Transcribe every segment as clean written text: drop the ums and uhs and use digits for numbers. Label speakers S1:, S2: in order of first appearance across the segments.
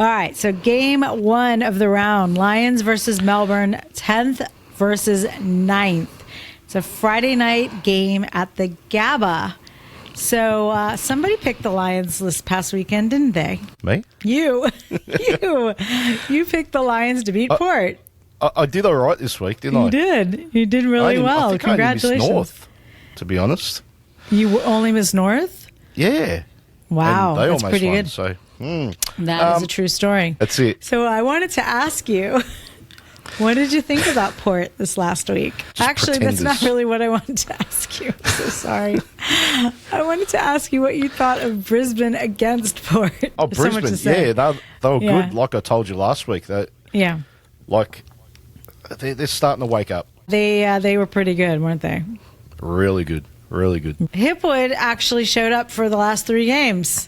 S1: All right, so game 1 of the round, Lions versus Melbourne, 10th versus 9th. It's a Friday night game at the Gabba. So somebody picked the Lions this past weekend, didn't they?
S2: Me?
S1: You. You picked the Lions to beat Port.
S2: I did all right this week, didn't I?
S1: You did. You did really well.
S2: I think
S1: Congratulations.
S2: I only missed North, to be honest.
S1: You only missed North?
S2: Yeah.
S1: Wow,
S2: And they
S1: that's
S2: almost
S1: pretty
S2: won,
S1: good.
S2: So,
S1: That is a true story.
S2: That's it.
S1: So I wanted to ask you, what did you think about Port this last week? Actually, that's not really what I wanted to ask you. I'm so sorry. I wanted to ask you what you thought of Brisbane against Port.
S2: Oh,
S1: There's so much
S2: Brisbane,
S1: to say.
S2: yeah, they were
S1: Yeah.
S2: good, like I told you last week.
S1: Yeah.
S2: They're starting to wake up.
S1: They were pretty good, weren't they?
S2: Really good, really good.
S1: Hipwood actually showed up for the last 3 games.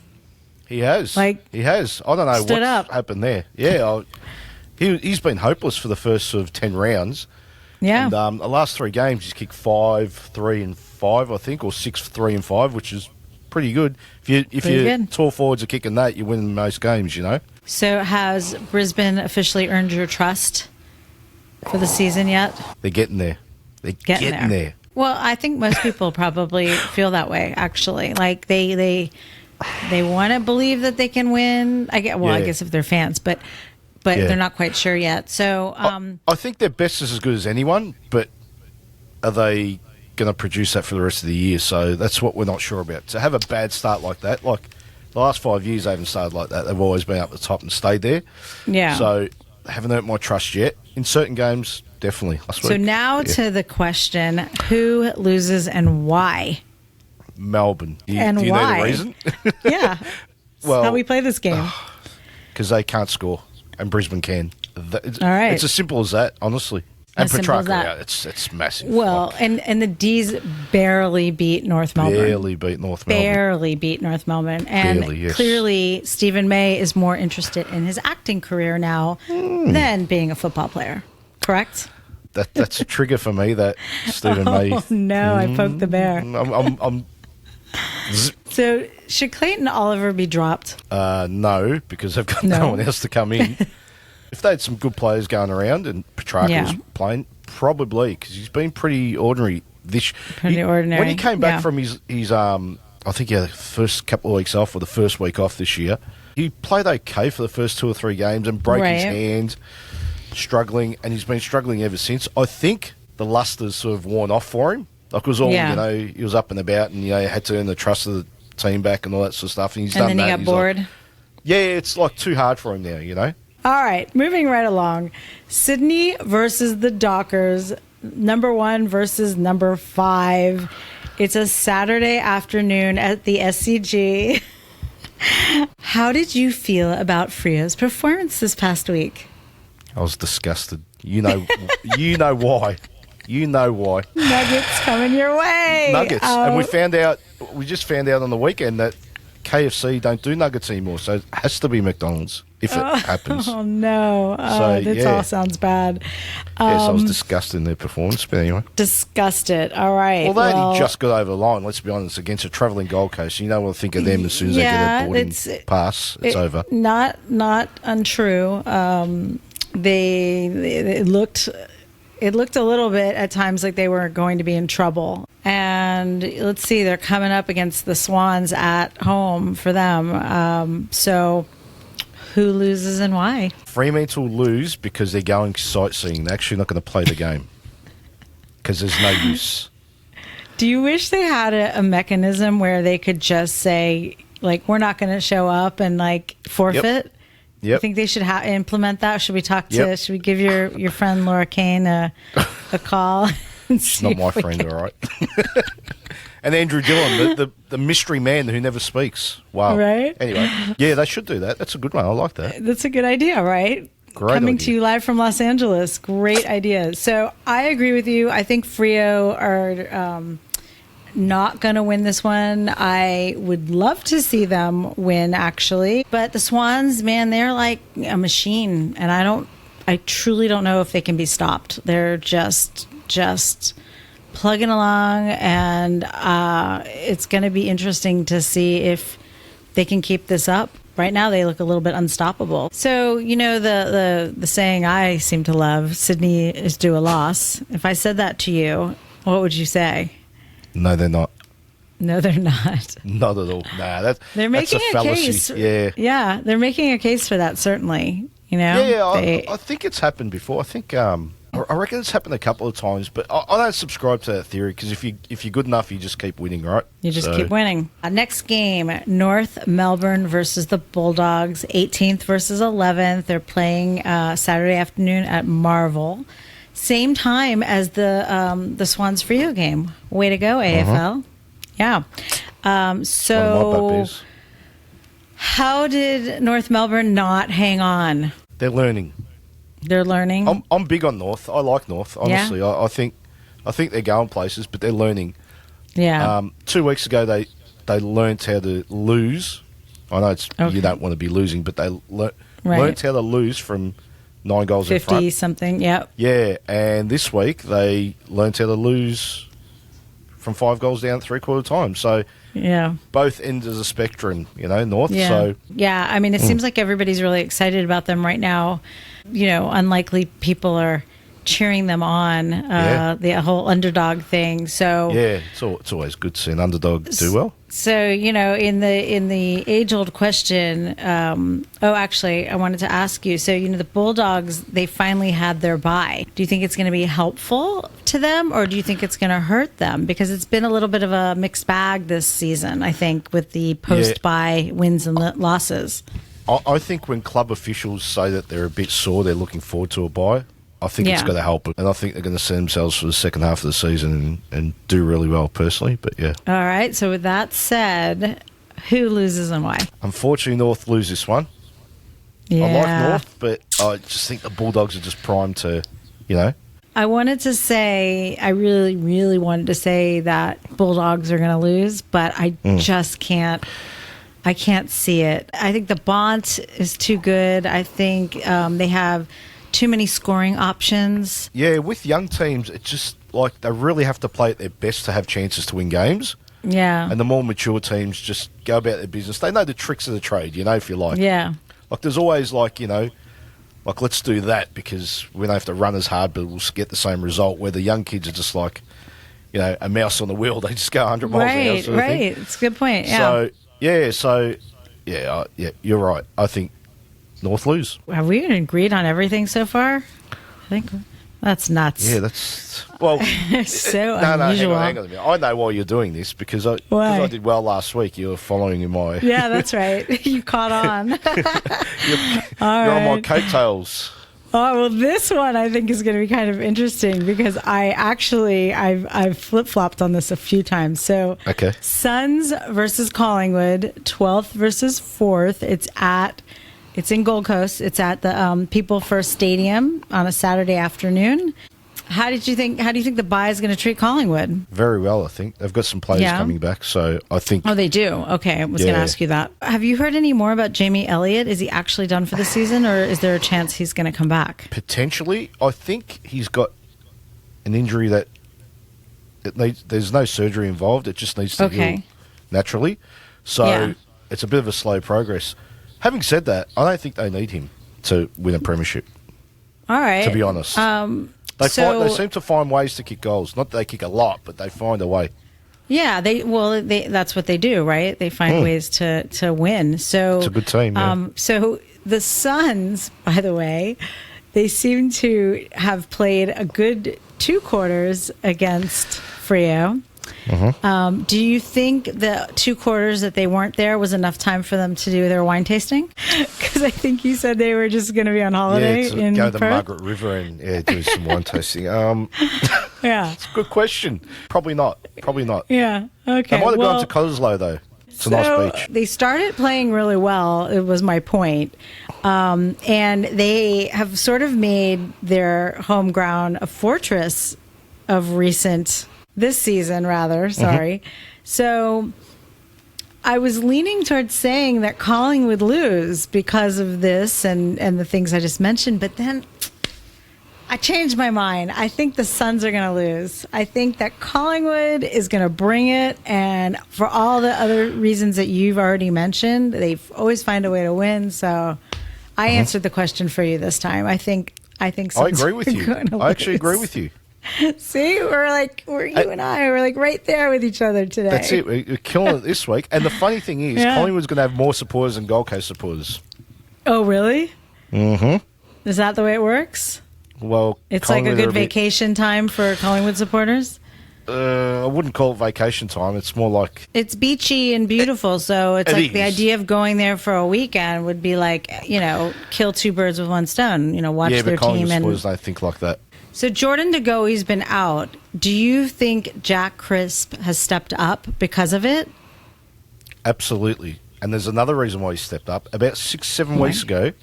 S2: He has. He has. I don't know what's happened there. Yeah, he's been hopeless for the first sort of 10 rounds.
S1: Yeah.
S2: And the last 3 games, he's kicked 5, 3 and 5, I think, or 6, 3 and 5, which is pretty good. If your tall forwards are kicking that, you win most games, you know.
S1: So has Brisbane officially earned your trust for the season yet?
S2: They're getting there. They're getting there.
S1: Well, I think most people probably feel that way, actually. Like they want to believe that they can win. I guess if they're fans, but they're not quite sure yet. So
S2: I think their best is as good as anyone, but are they going to produce that for the rest of the year? So that's what we're not sure about. To have a bad start like that, like the last 5 years they haven't started like that. They've always been up the top and stayed there.
S1: Yeah.
S2: So they haven't earned my trust yet. In certain games, definitely.
S1: So now to the question, who loses and why?
S2: Melbourne. Do you
S1: why?
S2: know the reason?
S1: Yeah.
S2: Well,
S1: how we play this game.
S2: Because they can't score and Brisbane can.
S1: All right.
S2: It's as simple as that, honestly. And Petrarca out. It's massive.
S1: Well, and the D's barely beat North Melbourne.
S2: Barely beat North Melbourne.
S1: Barely beat North Melbourne. And clearly Stephen May is more interested in his acting career now than being a football player. Correct?
S2: That's a trigger for me, that Stephen May.
S1: Oh, no, I poked the bear.
S2: I'm
S1: So, should Clayton Oliver be dropped?
S2: No, because they've got no one else to come in. If they had some good players going around and Petrarca was playing, probably, because he's been pretty ordinary
S1: ordinary.
S2: When he came back from his I think he had the first couple of weeks off or the first week off this year, he played okay for the first 2 or 3 games and broke his hand, struggling, and he's been struggling ever since. I think the luster's sort of worn off for him. Like it was all, he was up and about and, had to earn the trust of the team back and all that sort of stuff. And he's done that.
S1: And then he got bored?
S2: It's like too hard for him now,
S1: All right, moving right along. Sydney versus the Dockers, number 1 versus number 5. It's a Saturday afternoon at the SCG. How did you feel about Freo's performance this past week?
S2: I was disgusted. You know why. You know why.
S1: Nuggets coming your way.
S2: Nuggets. And we just found out on the weekend that KFC don't do nuggets anymore, so it has to be McDonald's if it happens.
S1: Oh, no. That all sounds bad.
S2: So I was disgusted in their performance, but anyway.
S1: Disgusted. All right.
S2: Well, they only just got over the line, let's be honest, against a travelling Gold Coast. You know what I think of them as soon as they get a boarding pass, it's over.
S1: Not untrue. It looked a little bit at times like they were going to be in trouble. And let's see, they're coming up against the Swans at home for them. So who loses and why?
S2: Fremantle lose because they're going sightseeing. They're actually not going to play the game because there's no use.
S1: Do you wish they had a mechanism where they could just say, like, we're not going to show up and, like, forfeit?
S2: Yep.
S1: I think they should implement that. Should we should we give your friend Laura Kane a call?
S2: She's not my friend, all right. And Andrew Dillon, the mystery man who never speaks. Wow.
S1: Right?
S2: Anyway, yeah, they should do that. That's a good one. I like that.
S1: That's a good idea, right?
S2: Great
S1: Coming
S2: idea.
S1: to you live from Los Angeles. Great idea. So I agree with you. I think Frio are not going to win this one. I would love to see them win, actually. But the Swans, man, they're like a machine. And I truly don't know if they can be stopped. They're just plugging along, and it's going to be interesting to see if they can keep this up. right now they look a little bit unstoppable. So, the saying I seem to love, Sydney is due a loss. If I said that to you, what would you say?
S2: No, they're not.
S1: No, they're not.
S2: Not at all. Nah,
S1: they're making
S2: that's a fallacy.
S1: Case.
S2: Yeah.
S1: Yeah, they're making a case for that, certainly.
S2: Yeah, I think it's happened before. I think I reckon it's happened a couple of times, but I don't subscribe to that theory because if you're good enough, you just keep winning, right?
S1: You just keep winning. Next game, North Melbourne versus the Bulldogs, 18th versus 11th. They're playing Saturday afternoon at Marvel. Same time as the Swans Freo game. Way to go, AFL. Yeah. So how did North Melbourne not hang on?
S2: They're learning.
S1: They're learning.
S2: I'm big on North. I like North, honestly. Yeah. I think they're going places, but they're learning.
S1: Yeah.
S2: 2 weeks ago, they learnt how to lose. I know you don't want to be losing, but they learnt how to lose from 9 goals in front.
S1: 50 something, yep.
S2: Yeah, and this week they learnt how to lose from 5 goals down at three-quarter time. So
S1: yeah,
S2: both ends of the spectrum, North.
S1: Yeah.
S2: So
S1: yeah, I mean, it seems like everybody's really excited about them right now. Unlikely people are cheering them on, the whole underdog thing. So
S2: yeah, it's always good to see an underdog do well.
S1: So in the age-old question, actually, I wanted to ask you. So the Bulldogs, they finally had their bye. Do you think it's going to be helpful to them, or do you think it's going to hurt them? Because it's been a little bit of a mixed bag this season, I think, with the post-bye wins and losses.
S2: I think when club officials say that they're a bit sore, they're looking forward to a bye. I think it's going to help them. And I think they're going to set themselves for the second half of the season and do really well personally. But yeah.
S1: All right. So with that said, who loses and why?
S2: Unfortunately, North lose this one.
S1: Yeah.
S2: I like North, but I just think the Bulldogs are just primed to,
S1: I wanted to say, I really, really wanted to say that Bulldogs are going to lose, but I just can't. I can't see it. I think the Bont is too good. I think they have too many scoring options.
S2: Yeah, with young teams, it's just like they really have to play at their best to have chances to win games.
S1: Yeah.
S2: And the more mature teams just go about their business. They know the tricks of the trade, if you like.
S1: Yeah.
S2: Like there's always let's do that because we don't have to run as hard, but we'll get the same result. Where the young kids are just like, a mouse on the wheel. They just go 100 miles an hour. Sort of thing.
S1: It's a good point. Yeah.
S2: So you're right. I think North lose.
S1: Have we agreed on everything so far? I think that's nuts.
S2: Yeah, that's so
S1: unusual.
S2: Hang on a minute. I know why you're doing this because I did well last week. You were following in my.
S1: Yeah, that's right. You caught on.
S2: you're on my coattails.
S1: Oh, well, this one I think is going to be kind of interesting because I've flip-flopped on this a few times. So,
S2: okay.
S1: Suns versus Collingwood, 12th versus 4th. It's in Gold Coast. It's at the People First Stadium on a Saturday afternoon. How do you think the bye is going to treat Collingwood?
S2: Very well, I think. They've got some players coming back, so I think...
S1: Oh, they do? Okay, I was going to ask you that. Have you heard any more about Jamie Elliott? Is he actually done for the season, or is there a chance he's going to come back?
S2: Potentially. I think he's got an injury that there's no surgery involved. It just needs to heal naturally. So it's a bit of a slow progress. Having said that, I don't think they need him to win a premiership.
S1: All right.
S2: To be honest. They seem to find ways to kick goals. Not that they kick a lot, but they find a way.
S1: Yeah, that's what they do, right? They find ways to win. So
S2: it's a good team. Yeah.
S1: So the Suns, by the way, they seem to have played a good 2 quarters against Freo. Mm-hmm. Do you think the 2 quarters that they weren't there was enough time for them to do their wine tasting? Because I think you said they were just going to be on holiday in
S2: go to the
S1: Perth?
S2: Margaret River and do some wine tasting.
S1: Yeah,
S2: it's a good question. Probably not.
S1: Yeah, okay.
S2: They might have gone to Cottesloe though. It's a nice beach.
S1: They started playing really well. It was my point. And they have sort of made their home ground a fortress of this season, rather. Sorry. Mm-hmm. So I was leaning towards saying that Collingwood would lose because of this and the things I just mentioned. But then I changed my mind. I think the Suns are going to lose. I think that Collingwood is going to bring it, and for all the other reasons that you've already mentioned, they always find a way to win. So I answered the question for you this time. I think Suns
S2: I agree with you. I actually agree with you.
S1: See, you and I are like right there with each other today.
S2: That's it. We're killing it this week. And the funny thing is, Collingwood's going to have more supporters than Gold Coast supporters.
S1: Oh, really?
S2: Mm-hmm.
S1: Is that the way it works?
S2: Well,
S1: it's like a good vacation time for Collingwood supporters?
S2: I wouldn't call it vacation time. It's more like...
S1: It's beachy and beautiful, so it's like the idea of going there for a weekend would be like, kill two birds with one stone, watch their team.
S2: Yeah, but Collingwood supporters don't think like that.
S1: So Jordan De Goey's been out. Do you think Jack Crisp has stepped up because of it?
S2: Absolutely. And there's another reason why he stepped up. About 6-7 weeks ago,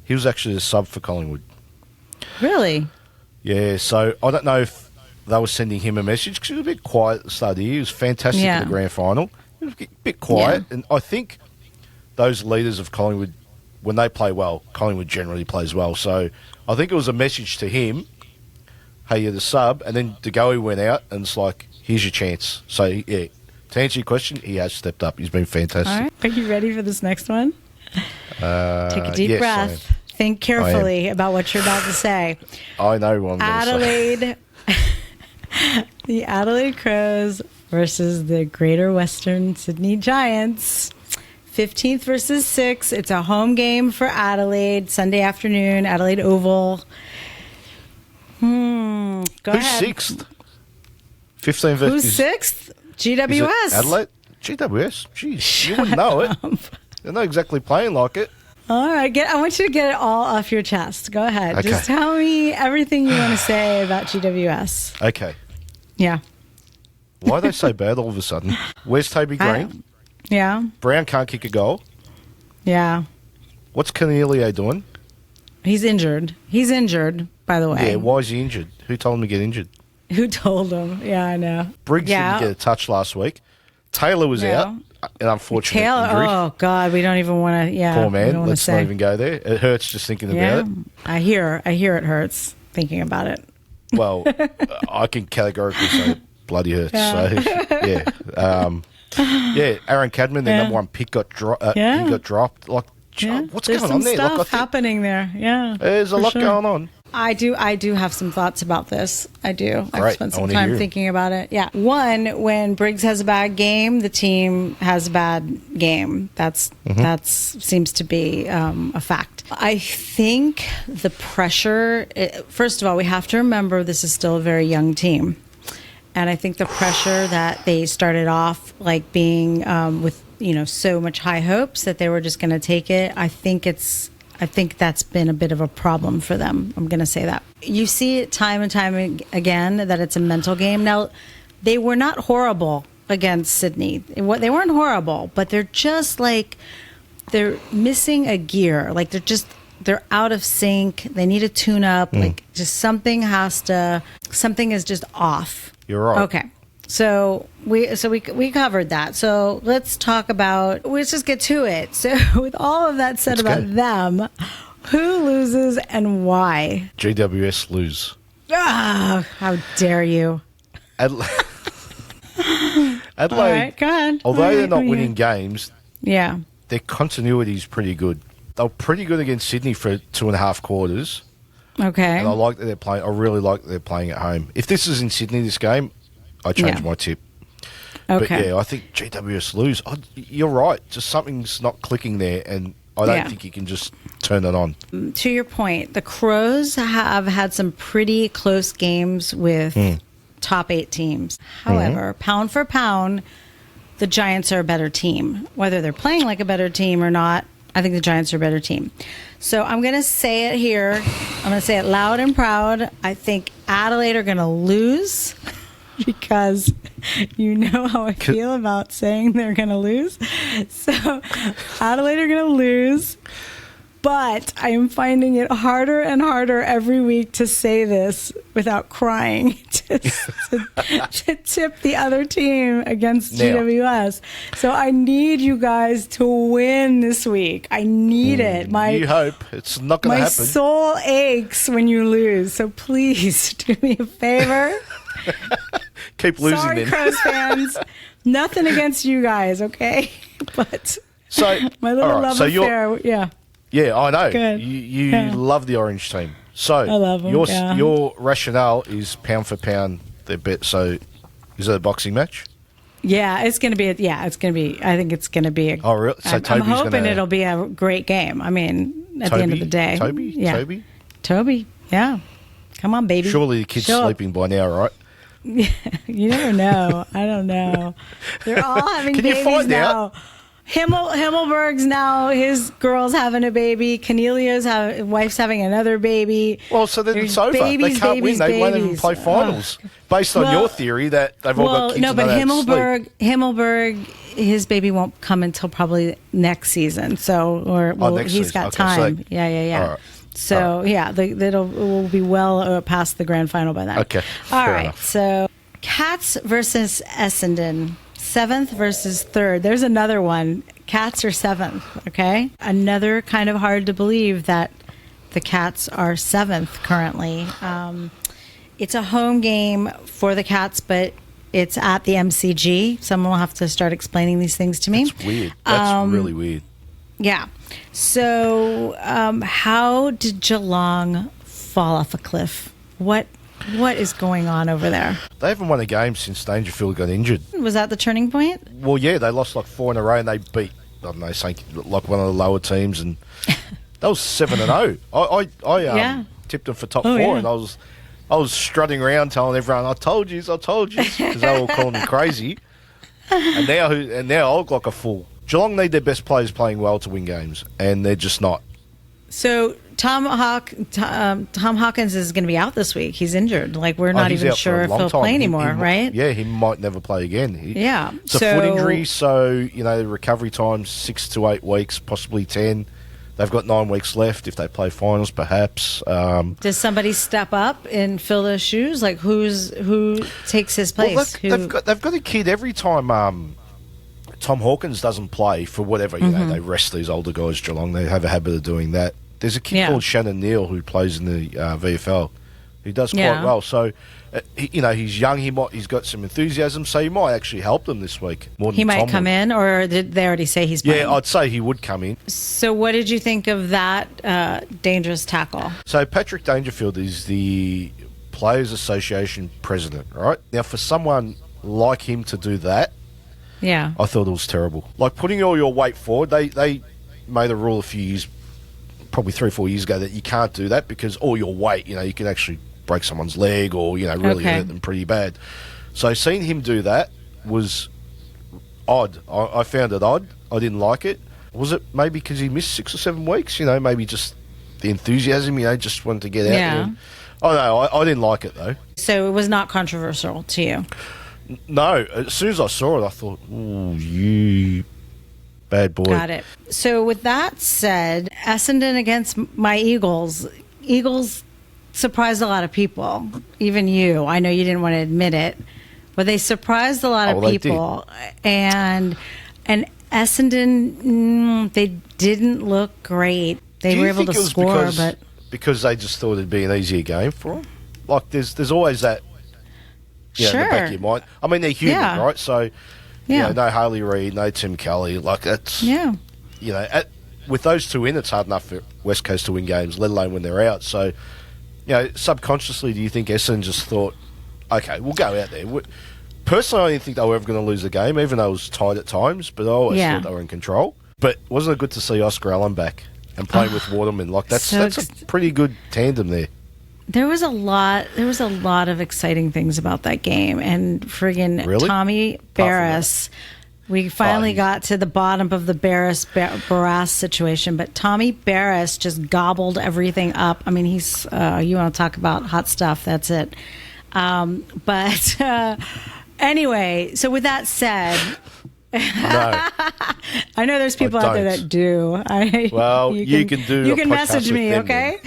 S2: he was actually a sub for Collingwood.
S1: Really?
S2: Yeah, so I don't know if they were sending him a message because he was a bit quiet at the start of the year. He was fantastic in the grand final. He was a bit quiet. And I think those leaders of Collingwood, when they play well, Collingwood generally plays well. So I think it was a message to him, hey, you're the sub, and then De Goey went out, and it's like, here's your chance. So, yeah, to answer your question, he has stepped up. He's been fantastic.
S1: All right. Are you ready for this next one? Take a deep breath. Think carefully about what you're about to say.
S2: I know what I'm
S1: Adelaide, the Adelaide Crows versus the Greater Western Sydney Giants. 15th versus 6th. It's a home game for Adelaide, Sunday afternoon, Adelaide Oval. Go ahead.
S2: Who's 6th? 15th versus...
S1: Who's 6th? GWS.
S2: Adelaide? GWS? Jeez, you wouldn't know it. They're not exactly playing like it.
S1: All right. I want you to get it all off your chest. Go ahead. Okay. Just tell me everything you want to say about GWS.
S2: Okay.
S1: Yeah.
S2: Why are they so bad all of a sudden? Where's Toby Green?
S1: Yeah.
S2: Brown can't kick a goal.
S1: Yeah.
S2: What's Cornelio doing?
S1: He's injured. He's injured, by the way.
S2: Yeah, why is he injured? Who told him to get injured?
S1: Who told him? Yeah, I know.
S2: Briggs didn't get a touch last week. Taylor was out. An unfortunate injury.
S1: Oh, God, we don't even want to,
S2: Poor man, let's not even go there. It hurts just thinking about it.
S1: I hear it hurts thinking about it.
S2: Well, I can categorically say it bloody hurts. Yeah. So, Aaron Cadman, their number one pick, got dropped. He got dropped. Like, what's going on there?
S1: There's some stuff happening there. Yeah,
S2: there's a lot going on.
S1: I do have some thoughts about this. I do.
S2: Great.
S1: I've spent some time thinking about it. Yeah. One, when Briggs has a bad game, the team has a bad game. That's seems to be a fact. I think the pressure. First of all, we have to remember this is still a very young team, and I think the pressure that they started off like being with so much high hopes that they were just going to take it. I think that's been a bit of a problem for them. I'm going to say that. You see it time and time again that it's a mental game. Now, they were not horrible against Sydney. They weren't horrible, but they're just like, they're missing a gear. Like they're out of sync. They need a tune up. Like just something is just off.
S2: You're right.
S1: Okay. So we covered that. So let's just get to it. So with all of that said about them, who loses and why?
S2: GWS lose.
S1: Ah, how dare you?
S2: Adelaide,
S1: all right, go ahead.
S2: Although they're not winning games,
S1: their
S2: continuity is pretty good. They were pretty good against Sydney for 2.5 quarters.
S1: Okay.
S2: And I like that they're playing. I really like that they're playing at home. If this is in Sydney, this game, I change my tip.
S1: Okay.
S2: But I think GWS lose. You're right. Just something's not clicking there, and I don't think you can just turn it on.
S1: To your point, the Crows have had some pretty close games with top 8 teams. However, pound for pound, the Giants are a better team. Whether they're playing like a better team or not, I think the Giants are a better team. So I'm going to say it here. I'm going to say it loud and proud. I think Adelaide are going to lose. Because you know how I feel about saying they're going to lose. So Adelaide are going to lose. But I am finding it harder and harder every week to say this without crying. to tip the other team against GWS. So I need you guys to win this week. I need it.
S2: You hope. It's not going to happen.
S1: My soul aches when you lose. So please do me a favor.
S2: Keep losing.
S1: Sorry, Crows fans. Nothing against you guys, okay? But my little love affair, yeah.
S2: Yeah, I know.
S1: Good.
S2: You love the Orange team. So
S1: I love them,
S2: your rationale is pound for pound their bet. So is it a boxing match?
S1: Yeah, it's going to be. I think it's going to be.
S2: Really? So
S1: I'm hoping it'll be a great game. I mean, at the end of the day, Toby. Yeah, come on, baby.
S2: Surely the kid's sleeping by now, right?
S1: Yeah, you never know. I don't know. They're all having babies now. Can you find out? Himmelberg's now, his girl's having a baby. Cornelia's wife's having another baby.
S2: Well, so then it's over. They can't win. They won't even play finals. Based on your theory that they've all got kids.
S1: No, but Himmelberg, his baby won't come until probably next season. So, he's got time. So, yeah. All right. So, it will be well past the grand final by then.
S2: Okay.
S1: All right. Enough. So, Cats versus Essendon. 7th versus 3rd. There's another one. Cats are 7th, okay? Another kind of hard to believe that the Cats are 7th currently. It's a home game for the Cats, but it's at the MCG. Someone will have to start explaining these things to me.
S2: That's weird. That's really weird.
S1: Yeah. So how did Geelong fall off a cliff? What is going on over there?
S2: They haven't won a game since Dangerfield got injured.
S1: Was that the turning point?
S2: Well, yeah, they lost like 4 in a row and they beat, I don't know, like one of the lower teams, and that was 7-0. I tipped them for top 4, and I was strutting around telling everyone, I told you, because they were all calling me crazy. And now I look like a fool. Geelong need their best players playing well to win games, and they're just not.
S1: So Tom Hawkins is going to be out this week. He's injured. Like, we're not even sure if he'll play anymore, right?
S2: Yeah, he might never play again. It's a foot injury, so the recovery time's 6 to 8 weeks, possibly 10. They've got 9 weeks left if they play finals, perhaps.
S1: Does somebody step up and fill those shoes? Like, who takes his place?
S2: Well, they've got a kid every time. Tom Hawkins doesn't play for whatever, they rest these older guys, Geelong. They have a habit of doing that. There's a kid called Shannon Neal who plays in the VFL. He does quite well. So, he's young. He's got some enthusiasm, so he might actually help them this week. More than
S1: he might come in, or did they already say he's playing?
S2: Yeah, I'd say he would come in.
S1: So what did you think of that dangerous tackle?
S2: So Patrick Dangerfield is the Players Association president, right? Now, for someone like him to do that, I thought it was terrible. Like, putting all your weight forward, they made a rule a few years, probably 3 or 4 years ago, that you can't do that because all your weight, you can actually break someone's leg or, really hurt them pretty bad. So seeing him do that was odd. I found it odd. I didn't like it. Was it maybe because he missed 6 or 7 weeks? Maybe just the enthusiasm, just wanted to get out there. I don't know. I didn't like it, though.
S1: So it was not controversial to you?
S2: No. As soon as I saw it, I thought, ooh, you bad boy.
S1: Got it. So with that said, Essendon against my Eagles. Eagles surprised a lot of people, even you. I know you didn't want to admit it, but they surprised a lot of people. And Essendon, they didn't look great. They were able to score, but
S2: because they just thought it'd be an easier game for them. Like, there's always that. In the back of your mind. I mean, they're human, right? So, no Harley Reid, no Tim Kelly. Like, that's, with those two in, it's hard enough for West Coast to win games, let alone when they're out. So, subconsciously, do you think Essendon just thought, okay, we'll go out there? Personally, I didn't think they were ever going to lose the game, even though it was tight at times, but I always thought they were in control. But wasn't it good to see Oscar Allen back and playing with Waterman? Like, that's a pretty good tandem there.
S1: There was a lot of exciting things about that game, and friggin' Tommy Barras. We finally got to the bottom of the Barras situation, but Tommy Barras just gobbled everything up. I mean, he's you want to talk about hot stuff? That's it. Anyway, so with that said.
S2: No.
S1: I know there's people out there that do.
S2: You can
S1: message me, okay?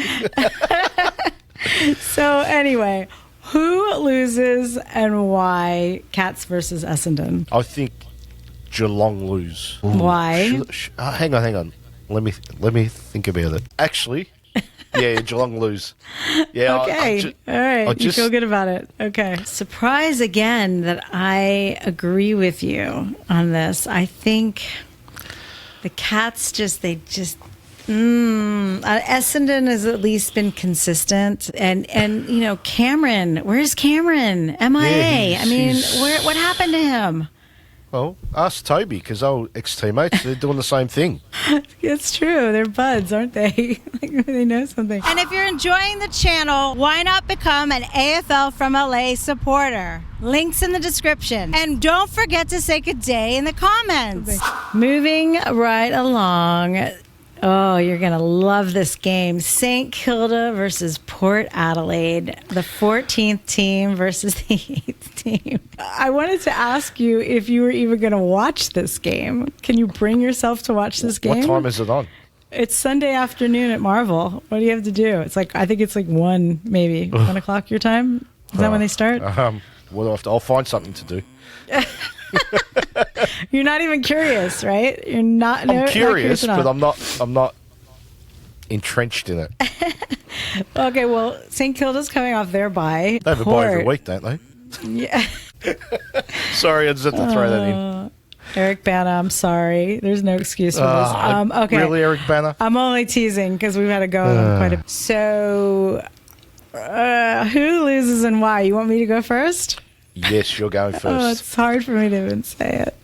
S1: So anyway, Who loses and why? Cats versus Essendon.
S2: I think Geelong lose.
S1: Why?
S2: Hang on. Let me think about it. Actually, yeah, Geelong lose. Yeah.
S1: Okay. All right. You feel good about it. Okay. Surprise again that I agree with you on this. I think the Cats Essendon has at least been consistent, and Cameron. Where's Cameron? MIA.
S2: Yeah,
S1: what happened to him?
S2: Well, ask Toby, because our ex-teammates, they're doing the same thing.
S1: It's true. They're buds, aren't they? They know something. And if you're enjoying the channel, why not become an AFL from LA supporter? Links in the description. And don't forget to say good day in the comments. Moving right along. Oh, you're going to love this game. St. Kilda versus Port Adelaide, the 14th team versus the 8th team. I wanted to ask you if you were even going to watch this game. Can you bring yourself to watch this game?
S2: What time is it on?
S1: It's Sunday afternoon at Marvel. What do you have to do? I think it's like 1, maybe. 1 o'clock your time? Is that when they start?
S2: I'll find something to do.
S1: You're not even curious, right? You're not.
S2: I'm curious, but I'm not entrenched in it.
S1: Okay, well, St. Kilda's coming off their bye.
S2: They have a bye every week, don't they?
S1: Yeah.
S2: Sorry, I just had to throw that in.
S1: Eric Bana, I'm sorry. There's no excuse for this. Okay.
S2: Really, Eric Bana?
S1: I'm only teasing because we've had to go on quite a bit. So, who loses and why? You want me to go first?
S2: Yes, you're going first.
S1: Oh, it's hard for me to even say it.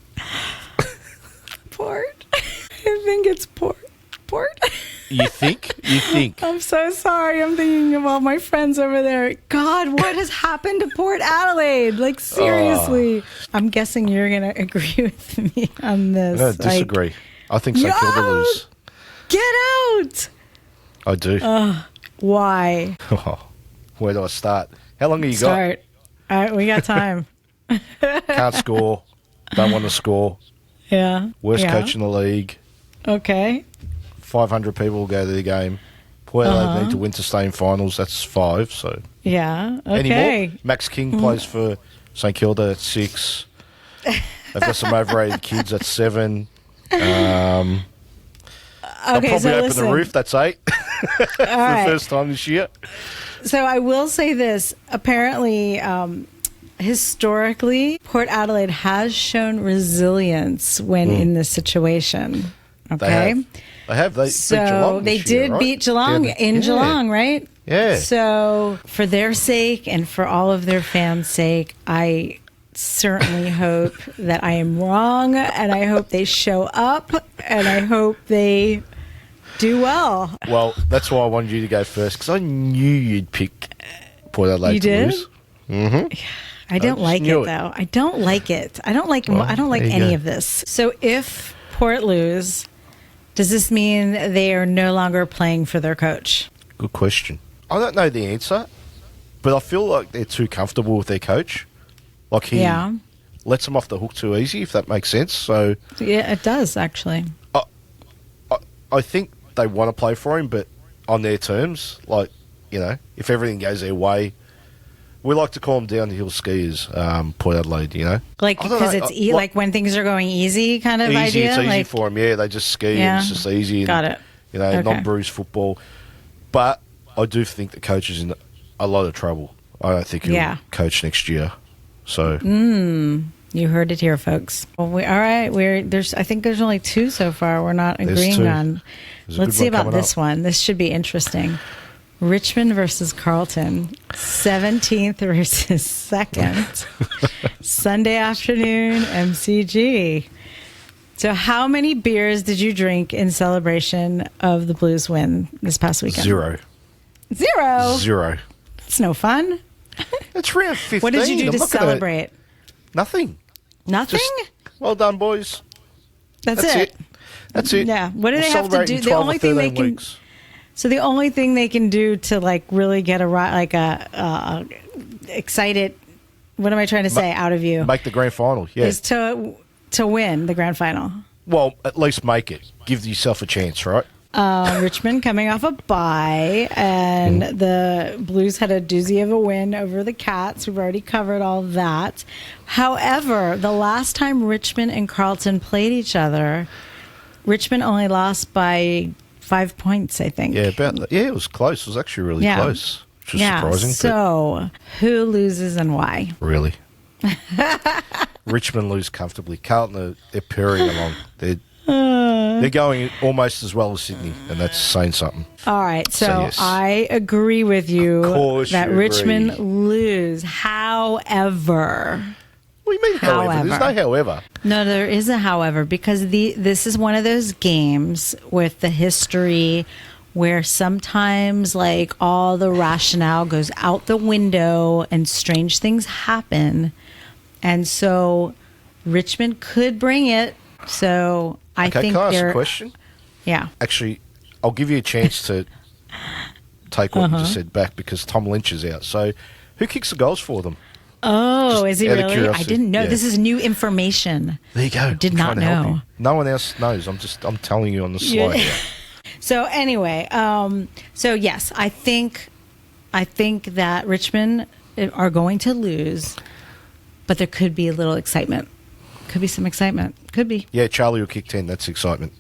S1: Port. I think it's Port.
S2: You think?
S1: I'm so sorry. I'm thinking of all my friends over there. God, what has happened to Port Adelaide? Like, seriously. I'm guessing you're going to agree with me on this.
S2: No, disagree. I think St. Kilda lose.
S1: Get out!
S2: I do.
S1: Why?
S2: Where do I start? How long have you
S1: got? All right, we got time.
S2: Can't score. Don't want to score.
S1: Yeah.
S2: Worst coach in the league.
S1: Okay.
S2: 500 people will go to the game. Port Adelaide need to win to stay in finals. That's 5. So.
S1: Yeah. Okay.
S2: Any more? Max King plays for St. Kilda at 6. They've got some overrated kids at 7. I'll probably open the roof. That's 8. For the first time this year.
S1: So I will say this. Apparently, historically, Port Adelaide has shown resilience when in this situation. Okay.
S2: They have. They beat Geelong
S1: they
S2: this year,
S1: did
S2: right?
S1: beat Geelong in Geelong, right?
S2: Yeah.
S1: So for their sake and for all of their fans' sake, I certainly hope that I am wrong, and I hope they show up, and I hope they do well.
S2: Well, that's why I wanted you to go first, because I knew you'd pick Port Adelaide to lose. Mm-hmm.
S1: I don't like it, though. I don't like it. I don't like any of this. So if Port lose, does this mean they are no longer playing for their coach?
S2: Good question. I don't know the answer, but I feel like they're too comfortable with their coach. Like he lets them off the hook too easy, if that makes sense. So
S1: yeah, it does, actually.
S2: I think they want to play for him, but on their terms. Like, if everything goes their way. We like to call them downhill skiers, Port Adelaide,
S1: Like, because it's like when things are going easy kind of idea?
S2: It's easy for them, yeah. They just ski and it's just easy.
S1: Got it.
S2: Non-bruised football. But I do think the coach is in a lot of trouble. I don't think he'll coach next year. So...
S1: You heard it here, folks. Well, all right. I think there's only 2 so far we're not agreeing on. Let's see about this one. This should be interesting. Richmond versus Carlton, 17th versus 2nd, Sunday afternoon, MCG. So how many beers did you drink in celebration of the Blues win this past weekend?
S2: 0.
S1: 0? It's no fun.
S2: It's round 15.
S1: What did you do to celebrate?
S2: Nothing.
S1: Nothing?
S2: Just, well done, boys.
S1: That's it.
S2: That's it.
S1: Yeah. What do they have to do? The only thing they can...
S2: Weeks.
S1: So the only thing they can do to really get excited, what am I trying to say out of you?
S2: Make the grand final,
S1: is to win the grand final.
S2: Well, at least make it. Give yourself a chance, right?
S1: Richmond coming off a bye, and the Blues had a doozy of a win over the Cats. We've already covered all that. However, the last time Richmond and Carlton played each other, Richmond only lost by 5 points, I think.
S2: Yeah, it was close. It was actually really close, which is surprising.
S1: So, who loses and why?
S2: Really? Richmond lose comfortably. Carlton, they're purring along. They're going almost as well as Sydney, and that's saying something.
S1: All right, so
S2: yes.
S1: I agree with you that Richmond lose. However...
S2: What do you mean, however? There's no however.
S1: No, there is a however, because this is one of those games with the history where sometimes like all the rationale goes out the window and strange things happen. And so Richmond could bring it. So I think
S2: can I ask a question?
S1: Yeah.
S2: Actually, I'll give you a chance to take what you just said back, because Tom Lynch is out. So who kicks the goals for them?
S1: Oh, is he really? I didn't know. Yeah. This is new information.
S2: There you go.
S1: I did not know.
S2: No one else knows. I'm telling you on the slide. Yeah.
S1: So anyway, so yes, I think that Richmond are going to lose, but there could be a little excitement. Could be some excitement. Could be.
S2: Yeah, Charlie will kick 10. That's excitement.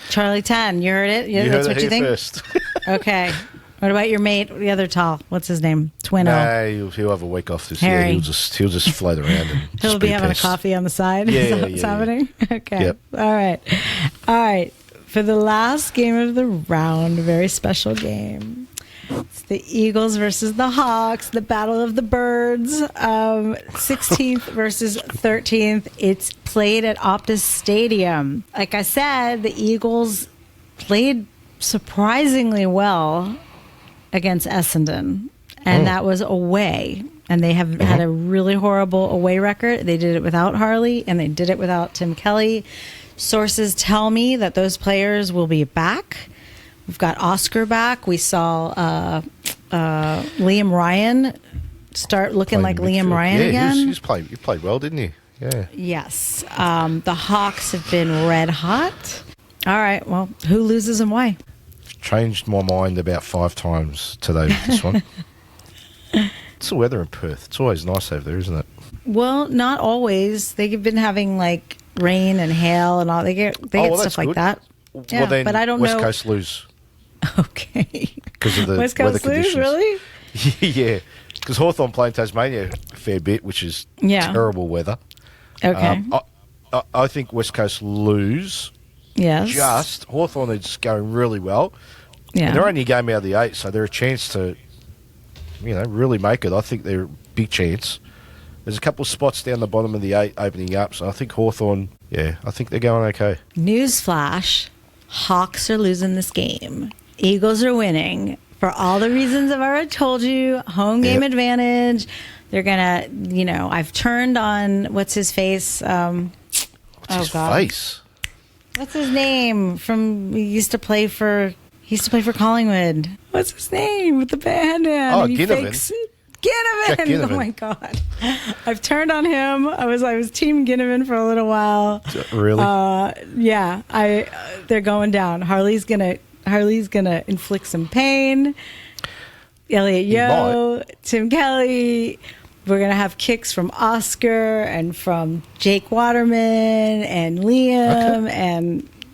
S1: Charlie 10. You heard it? Yeah,
S2: you
S1: that's
S2: heard
S1: what you think?
S2: First.
S1: Okay. What about your mate, the other tall? What's his name? Twinno.
S2: No, he'll have a week off this year. He'll just float around and
S1: he'll be having a coffee on the side.
S2: Yeah,
S1: Is that what's happening?
S2: Yeah.
S1: Okay.
S2: Yep.
S1: All right. For the last game of the round, a very special game. It's the Eagles versus the Hawks, the Battle of the Birds, 16th versus 13th. It's played at Optus Stadium. Like I said, the Eagles played surprisingly well against Essendon, and that was away. And they have had a really horrible away record. They did it without Harley, and they did it without Tim Kelly. Sources tell me that those players will be back. We've got Oscar back. We saw Liam Ryan start looking like Liam Ryan again.
S2: He played well, didn't he? Yeah.
S1: Yes. The Hawks have been red hot. All right. Well, who loses and why?
S2: Changed my mind about 5 times today with this one. It's the weather in Perth. It's always nice over there, isn't it?
S1: Well, not always. They've been having like rain and hail and all. They get stuff like that. Yeah,
S2: well, then
S1: but I don't
S2: West
S1: know.
S2: Coast lose.
S1: Okay.
S2: Because of the
S1: West Coast
S2: weather conditions.
S1: Really?
S2: Yeah. Because Hawthorn play in Tasmania a fair bit, which is terrible weather.
S1: Okay.
S2: I think West Coast lose.
S1: Yes.
S2: Hawthorn is going really well.
S1: Yeah.
S2: And they're only a game out of the 8, so they're a chance to, really make it. I think they're a big chance. There's a couple of spots down the bottom of the 8 opening up, so I think Hawthorn, I think they're going okay.
S1: Newsflash, Hawks are losing this game. Eagles are winning. For all the reasons I've already told you, home game advantage. They're going to, I've turned on, what's his face?
S2: What's his face?
S1: What's his name? He used to play for Collingwood. What's his name with the bandana?
S2: Oh, Ginnivan.
S1: Ginnivan. Oh my God. I've turned on him. I was team Ginnivan for a little while.
S2: Really?
S1: Yeah. They're going down. Harley's gonna inflict some pain. Elliot Yeo, Tim Kelly. We're going to have kicks from Oscar and from Jake Waterman and Liam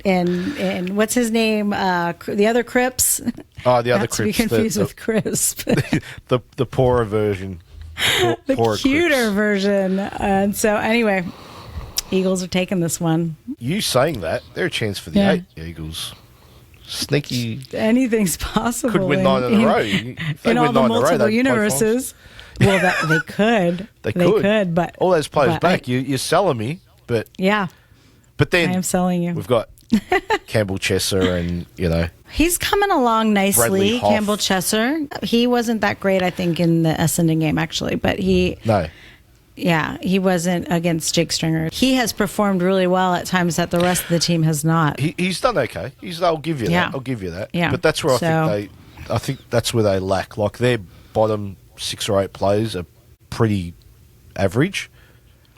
S1: and what's his name? The other Cripps.
S2: Oh, the other
S1: Not
S2: Cripps.
S1: To be confused with Crisp.
S2: the poorer version.
S1: The cuter version. And so anyway, Eagles are taking this one.
S2: You saying that, they're a chance for the 8 Eagles. Sneaky.
S1: Anything's possible.
S2: Could win 9 in a row.
S1: In all the multiple universes. Well, they could. They could, but
S2: all those players back. You're selling me, but But then
S1: I am selling you.
S2: We've got Campbell Chesser, and
S1: he's coming along nicely. Campbell Chesser. He wasn't that great, I think, in the Essendon game actually, but he wasn't against Jake Stringer. He has performed really well at times that the rest of the team has not.
S2: He's done okay. I'll give you that. I'll give you that.
S1: Yeah.
S2: But that's where I think that's where they lack. Like their bottom 6 or 8 players are pretty average.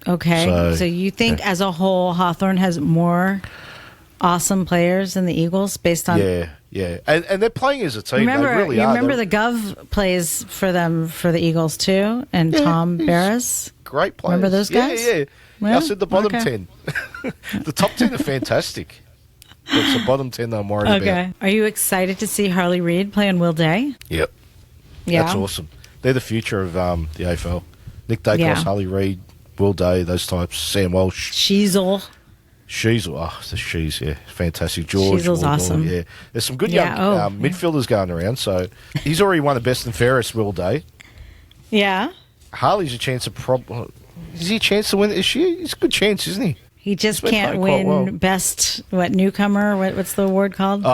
S1: Okay. So you think as a whole Hawthorn has more awesome players in the Eagles based on.
S2: Yeah. And they're playing as a team. They really are.
S1: Remember the Gov plays for them for the Eagles too, and Tom Barras.
S2: Great players.
S1: Remember those guys?
S2: Yeah.
S1: Well,
S2: I said the bottom 10. The top 10 are fantastic. But it's the bottom 10 that I'm worried about.
S1: Okay. Are you excited to see Harley Reid play on Will Day?
S2: Yep.
S1: Yeah.
S2: That's awesome. They're the future of the AFL. Nick Dacos, Harley Reid, Will Day, those types. Sam Walsh.
S1: Sheasel.
S2: Yeah. Fantastic. George.
S1: Sheasel's awesome.
S2: Yeah. There's some good young midfielders going around. So he's already won the best and fairest, Will Day.
S1: Yeah.
S2: Harley's a chance of Is he a chance to win this year? He's a good chance, isn't he?
S1: He just can't win best newcomer. What's the award called?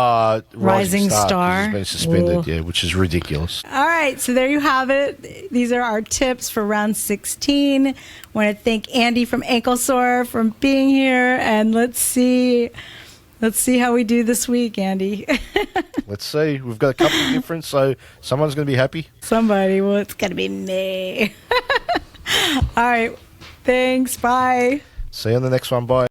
S1: Rising Star.
S2: He's been suspended, which is ridiculous.
S1: All right, so there you have it. These are our tips for round 16. Want to thank Andy from Ankle Sore for being here, and let's see how we do this week, Andy.
S2: Let's see. We've got a couple of different, so someone's going to be happy.
S1: Somebody. Well, it's going to be me. All right. Thanks. Bye.
S2: See you on the next one. Bye.